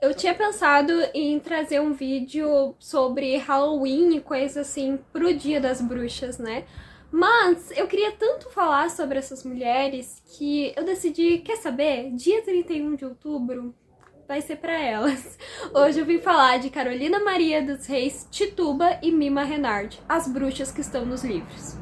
Eu tinha pensado em trazer um vídeo sobre Halloween e coisas assim pro Dia das Bruxas, né? Mas eu queria tanto falar sobre essas mulheres que eu decidi, quer saber? Dia 31 de outubro vai ser pra elas. Hoje eu vim falar de Carolina Maria dos Reis, Tituba e Mima Renard, as bruxas que estão nos livros.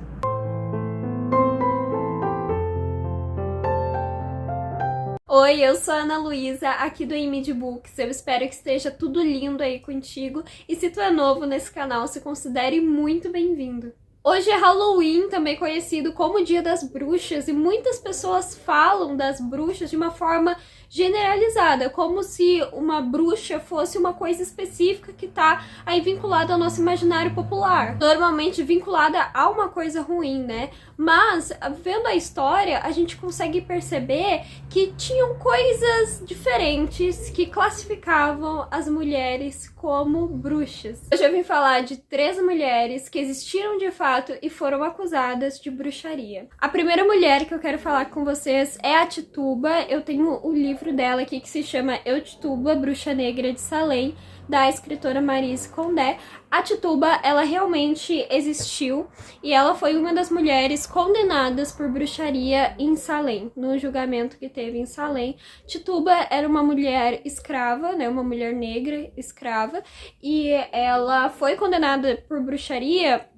Oi, eu sou a Ana Luísa, aqui do Imid Books. Eu espero que esteja tudo lindo aí contigo. E se tu é novo nesse canal, se considere muito bem-vindo. Hoje é Halloween, também conhecido como Dia das Bruxas, e muitas pessoas falam das bruxas de uma forma generalizada, como se uma bruxa fosse uma coisa específica que tá aí vinculada ao nosso imaginário popular. Normalmente vinculada a uma coisa ruim, né? Mas, vendo a história, a gente consegue perceber que tinham coisas diferentes que classificavam as mulheres como bruxas. Hoje eu vim falar de 3 mulheres que existiram de fato e foram acusadas de bruxaria. A primeira mulher que eu quero falar com vocês é a Tituba. Eu tenho o livro dela aqui que se chama Eu, Tituba, Bruxa Negra de Salem, da escritora Maryse Condé. A Tituba, ela realmente existiu e ela foi uma das mulheres condenadas por bruxaria em Salem, no julgamento que teve em Salem. Tituba era uma mulher escrava, né, uma mulher negra escrava, e ela foi condenada por bruxaria.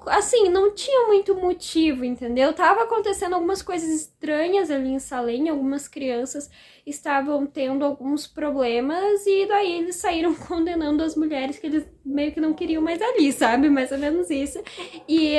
Assim, não tinha muito motivo, entendeu? Tava acontecendo algumas coisas estranhas ali em Salem, algumas crianças estavam tendo alguns problemas e daí eles saíram condenando as mulheres que eles meio que não queriam mais ali, sabe? Mais ou menos isso. E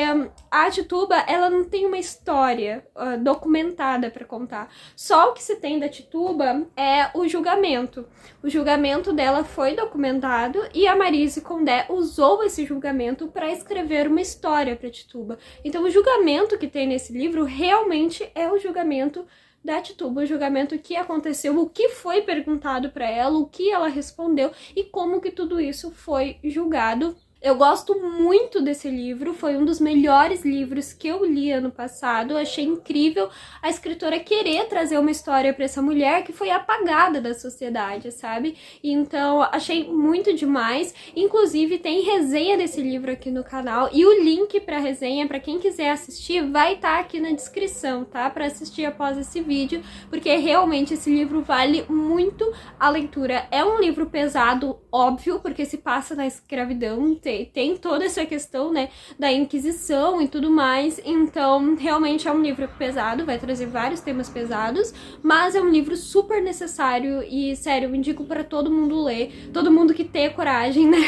a Tituba, ela não tem uma história documentada pra contar. Só o que se tem da Tituba é o julgamento. O julgamento dela foi documentado e a Maryse Condé usou esse julgamento para escrever uma história pra Tituba. Então o julgamento que tem nesse livro realmente é o julgamento da Tituba, o julgamento que aconteceu, o que foi perguntado para ela, o que ela respondeu e como que tudo isso foi julgado. Eu gosto muito desse livro, foi um dos melhores livros que eu li ano passado. Eu achei incrível a escritora querer trazer uma história para essa mulher que foi apagada da sociedade, sabe? Então, achei muito demais. Inclusive, tem resenha desse livro aqui no canal e o link para resenha, para quem quiser assistir, vai estar aqui na descrição, tá? Para assistir após esse vídeo, porque realmente esse livro vale muito a leitura. É um livro pesado, óbvio, porque se passa na escravidão, tem toda essa questão, né, da Inquisição e tudo mais, então realmente é um livro pesado, vai trazer vários temas pesados, mas é um livro super necessário e, sério, eu indico para todo mundo ler, todo mundo que tem coragem, né,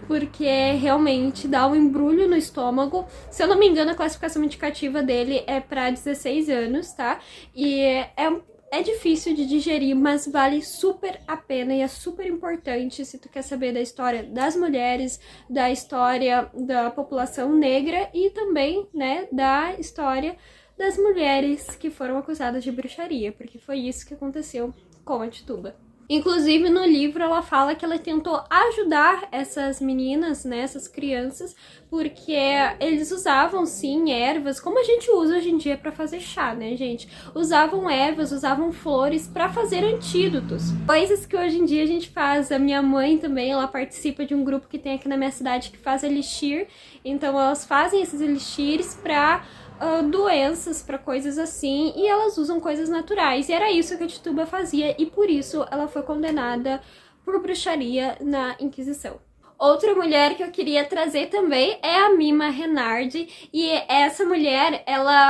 porque realmente dá um embrulho no estômago. Se eu não me engano, a classificação indicativa dele é para 16 anos, tá, e é difícil de digerir, mas vale super a pena e é super importante se tu quer saber da história das mulheres, da história da população negra e também, né, da história das mulheres que foram acusadas de bruxaria, porque foi isso que aconteceu com a Tituba. Inclusive, no livro, ela fala que ela tentou ajudar essas meninas, né, essas crianças, porque eles usavam, sim, ervas, como a gente usa hoje em dia pra fazer chá, né, gente? Usavam ervas, usavam flores pra fazer antídotos. Coisas que hoje em dia a gente faz. A minha mãe também, ela participa de um grupo que tem aqui na minha cidade que faz elixir, então elas fazem esses elixires pra doenças, para coisas assim, e elas usam coisas naturais, e era isso que a Tituba fazia, e por isso ela foi condenada por bruxaria na Inquisição. Outra mulher que eu queria trazer também é a Mima Renard, e essa mulher,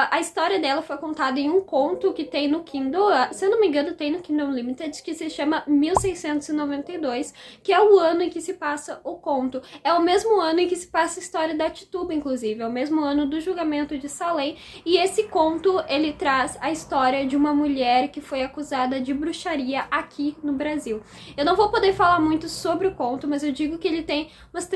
a história dela foi contada em um conto que tem no Kindle, se eu não me engano tem no Kindle Unlimited, que se chama 1692, que é o ano em que se passa o conto. É o mesmo ano em que se passa a história da Tituba, inclusive, é o mesmo ano do julgamento de Salem, e esse conto, ele traz a história de uma mulher que foi acusada de bruxaria aqui no Brasil. Eu não vou poder falar muito sobre o conto, mas eu digo que ele tem umas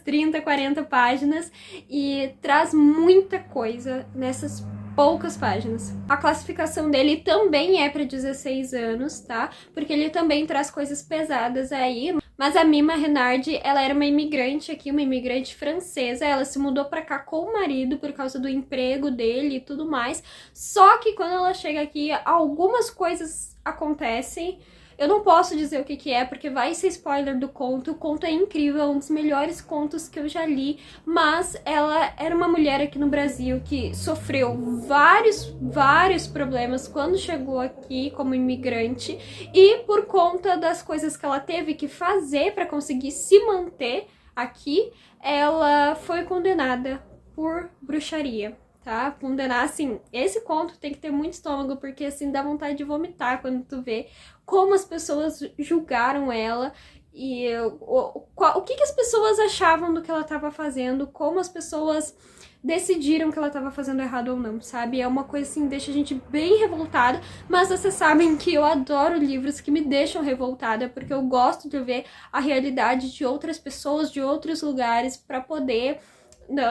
30, 40 páginas e traz muita coisa nessas poucas páginas. A classificação dele também é para 16 anos, tá? Porque ele também traz coisas pesadas aí. Mas a Mima Renard, ela era uma imigrante aqui, uma imigrante francesa. Ela se mudou para cá com o marido por causa do emprego dele e tudo mais. Só que quando ela chega aqui, algumas coisas acontecem Eu não posso dizer o que que é, porque vai ser spoiler do conto. O conto é incrível, é um dos melhores contos que eu já li, mas ela era uma mulher aqui no Brasil que sofreu vários problemas quando chegou aqui como imigrante, e por conta das coisas que ela teve que fazer para conseguir se manter aqui, ela foi condenada por bruxaria. Tá? Condenar, assim, esse conto tem que ter muito estômago, porque, assim, dá vontade de vomitar quando tu vê como as pessoas julgaram ela e o que as pessoas achavam do que ela estava fazendo, como as pessoas decidiram que ela estava fazendo errado ou não, sabe? É uma coisa, assim, deixa a gente bem revoltada, mas vocês sabem que eu adoro livros que me deixam revoltada, porque eu gosto de ver a realidade de outras pessoas, de outros lugares, para poder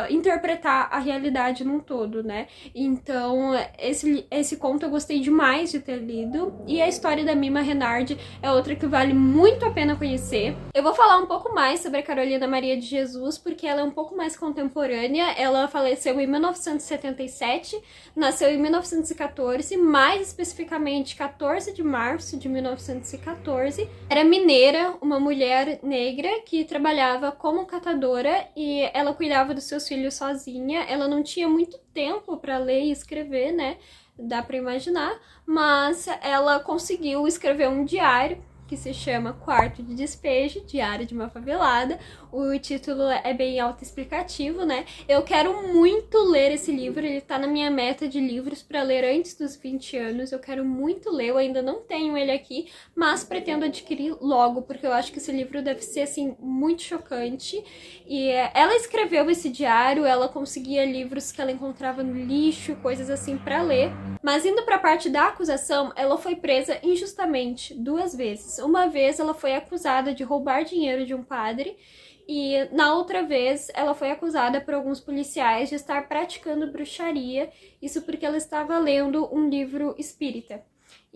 interpretar a realidade num todo, né? Então, esse conto eu gostei demais de ter lido, e a história da Mima Renardi é outra que vale muito a pena conhecer. Eu vou falar um pouco mais sobre a Carolina Maria de Jesus, porque ela é um pouco mais contemporânea. Ela faleceu em 1977, nasceu em 1914, mais especificamente 14 de março de 1914. Era mineira, uma mulher negra que trabalhava como catadora, e ela cuidava dos seus filhos sozinha. Ela não tinha muito tempo para ler e escrever, né? Dá para imaginar, mas ela conseguiu escrever um diário que se chama Quarto de Despejo, Diário de uma Favelada. O título é bem autoexplicativo, né? Eu quero muito ler esse livro, ele tá na minha meta de livros para ler antes dos 20 anos. Eu quero muito ler, eu ainda não tenho ele aqui, mas pretendo adquirir logo, porque eu acho que esse livro deve ser, assim, muito chocante. E ela escreveu esse diário, ela conseguia livros que ela encontrava no lixo, coisas assim para ler. Mas indo para a parte da acusação, ela foi presa injustamente 2 vezes. Uma vez ela foi acusada de roubar dinheiro de um padre, e na outra vez ela foi acusada por alguns policiais de estar praticando bruxaria, isso porque ela estava lendo um livro espírita.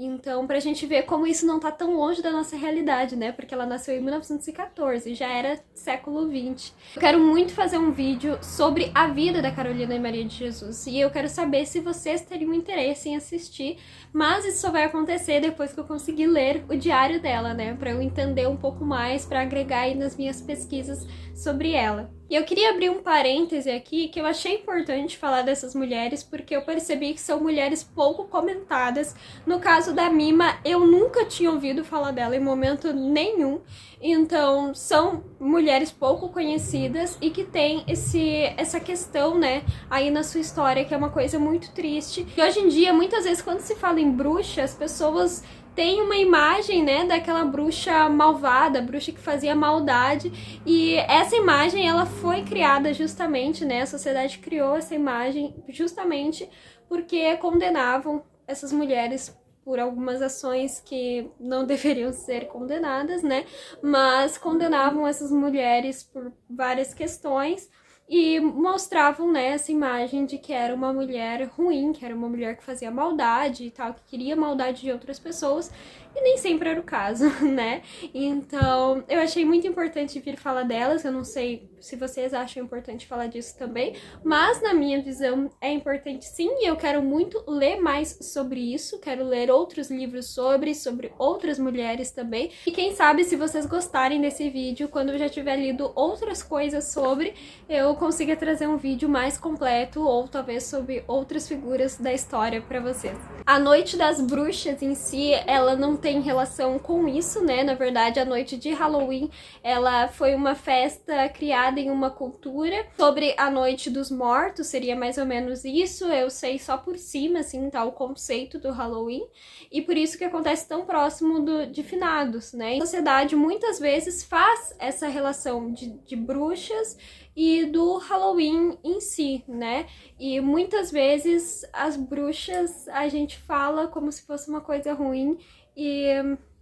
Então, pra gente ver como isso não tá tão longe da nossa realidade, né? Porque ela nasceu em 1914, já era século XX. Eu quero muito fazer um vídeo sobre a vida da Carolina Maria de Jesus, e eu quero saber se vocês teriam interesse em assistir, mas isso só vai acontecer depois que eu conseguir ler o diário dela, né? Pra eu entender um pouco mais, pra agregar aí nas minhas pesquisas sobre ela. E eu queria abrir um parêntese aqui, que eu achei importante falar dessas mulheres, porque eu percebi que são mulheres pouco comentadas. No caso da Mima, eu nunca tinha ouvido falar dela em momento nenhum. Então, são mulheres pouco conhecidas e que tem essa questão, né, aí na sua história, que é uma coisa muito triste. E hoje em dia, muitas vezes, quando se fala em bruxa, as pessoas tem uma imagem, né, daquela bruxa malvada, bruxa que fazia maldade, e essa imagem, ela foi criada justamente, né, a sociedade criou essa imagem justamente porque condenavam essas mulheres por algumas ações que não deveriam ser condenadas, né, mas condenavam essas mulheres por várias questões, e mostravam, né, essa imagem de que era uma mulher ruim, que era uma mulher que fazia maldade e tal, que queria maldade de outras pessoas, e nem sempre era o caso, né? Então, eu achei muito importante vir falar delas. Eu não sei se vocês acham importante falar disso também, mas na minha visão é importante sim, e eu quero muito ler mais sobre isso, quero ler outros livros sobre outras mulheres também, e quem sabe, se vocês gostarem desse vídeo, quando eu já tiver lido outras coisas sobre, eu consiga trazer um vídeo mais completo, ou talvez sobre outras figuras da história pra vocês. A Noite das Bruxas em si, ela não tem relação com isso, né? Na verdade, a noite de Halloween, ela foi uma festa criada em uma cultura sobre a Noite dos Mortos, seria mais ou menos isso. Eu sei só por cima, assim, tá, o conceito do Halloween, e por isso que acontece tão próximo de finados, né? A sociedade muitas vezes faz essa relação de bruxas e do Halloween em si, né? E muitas vezes as bruxas a gente fala como se fosse uma coisa ruim, e,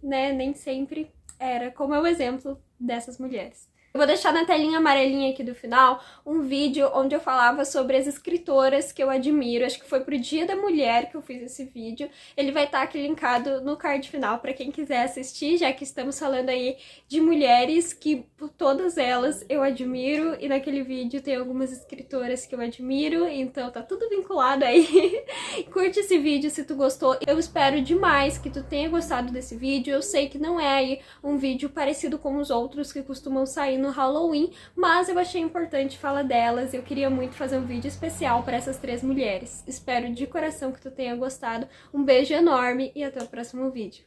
né, nem sempre era, como é o exemplo dessas mulheres. Eu vou deixar na telinha amarelinha aqui do final um vídeo onde eu falava sobre as escritoras que eu admiro. Acho que foi pro Dia da Mulher que eu fiz esse vídeo. Ele vai estar aqui linkado no card final para quem quiser assistir, já que estamos falando aí de mulheres que todas elas eu admiro. E naquele vídeo tem algumas escritoras que eu admiro, então tá tudo vinculado aí. Curte esse vídeo se tu gostou. Eu espero demais que tu tenha gostado desse vídeo. Eu sei que não é aí um vídeo parecido com os outros que costumam sair no Halloween, mas eu achei importante falar delas. Eu queria muito fazer um vídeo especial para essas 3 mulheres. Espero de coração que tu tenha gostado. Um beijo enorme e até o próximo vídeo.